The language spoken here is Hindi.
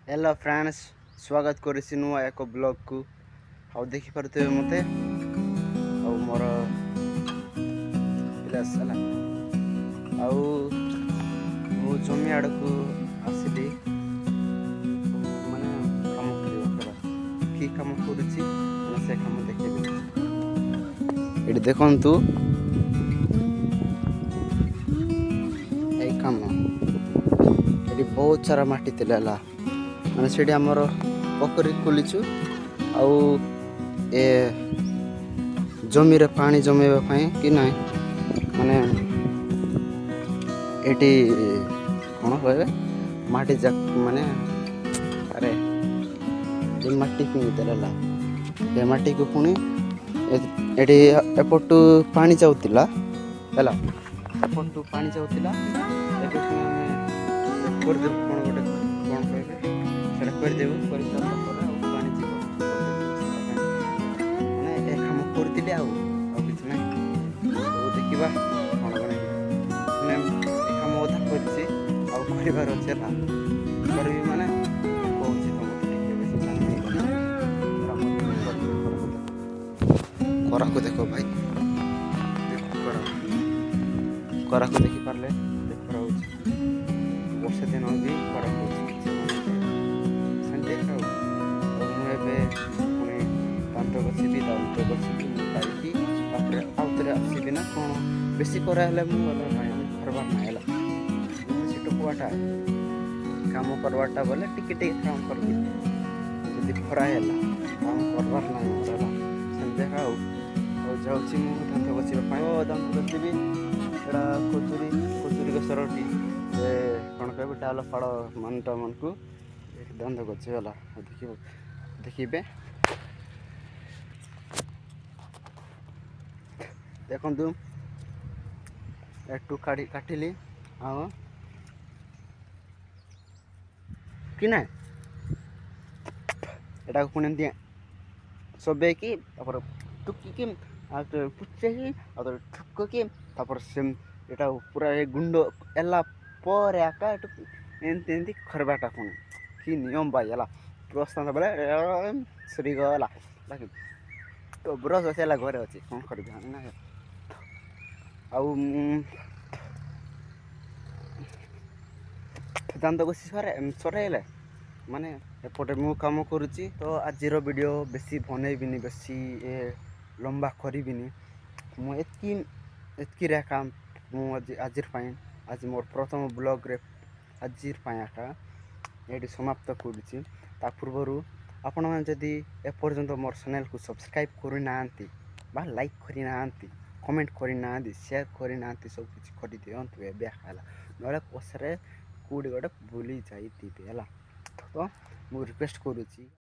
हेलो फ्रेंड्स, स्वागत करिछि नुआ एक ब्लॉग को। आउ देखि परते मते आउ मोर पिलास हला आउ मु जमी आड़ को आसिली माने काम करियो करा की काम करूछि माने से काम देखेबे। एडी देखंतु एई काम एडी बहुत सारा माटी तेला माने सेठी हमर पोखरी खोलिछु आउ ए जमी रे पानी जमेबा पई कि नै माने एटी कोन कहबे माटी जक माने अरे ए माटी कि देला ए माटी को पुनी एटी एपटू पानी जाउतिला हला एपटू पानी जाउतिला एके कर दे कोन गोटे कोन कहबे सेटा कर देबो करि सारा पर आ पानी जीव माने ए काम करतिले आ किछ नै ओ देखिबा कोन कोन माने ए काम ओधा करछि आ करिबार अछि ना करबी माने कोछि तम देखिबे करा को देखो भाई देखो करा को देखि पारले देखो रहउछि वर्षा दिन भी करा होछि संते खाऊ और मु एबे पुनी दांत बसिबी काईकी तापर आउतरे आसीबी ना कोन बेसी करा हले मु वाला भाई करबार ना हला सिटो कुआटा काम करवाटा बोले टिके टिके काम करबी जदी खरा हला काम करबार ना हला संते खाऊ और जाउछि मु दांत बसिबा पाई ओ दांत बसिबी एडा कोचुरी को सरटी ए कोन कहबे डाल फाड़ मनटा मन को एक दांत गछ होला देखिबे देखंतु एटू काटिली आ कि नै एटा को पुने दिए सबे की तापर टुकी की आ पुच्चे की आ ठुक की तापर सेम एटा पूरा ए गुंडो एला पर आका एंती खरबाटा पुने की नियम भाई हला प्रस्थान बेले श्री गला लागे तो ब्रश असेला घरे अछि कोन करबी ना आउ दांत बसी सरेले माने एपटे मु काम करूची तो आजिरो वीडियो बेसी बनेबिनी बेसी ए लंबा करिबिनी मु एतकी रे काम मु आजिर पाई आज मोर प्रथम ब्लॉग रे आजिर पायाका एटी समाप्त करूची ता पूर्वरु आपण मन जदी ए पर्यंत मोर चैनल को सब्सक्राइब करि नांती बा लाइक करि नांती कमेंट करि नांती शेयर करि नांती सब कुछ करि दियंतु ए बेखाला नले पसरे कूडी गोटे भूली जाई दिबे हला तो मु रिक्वेस्ट करूची।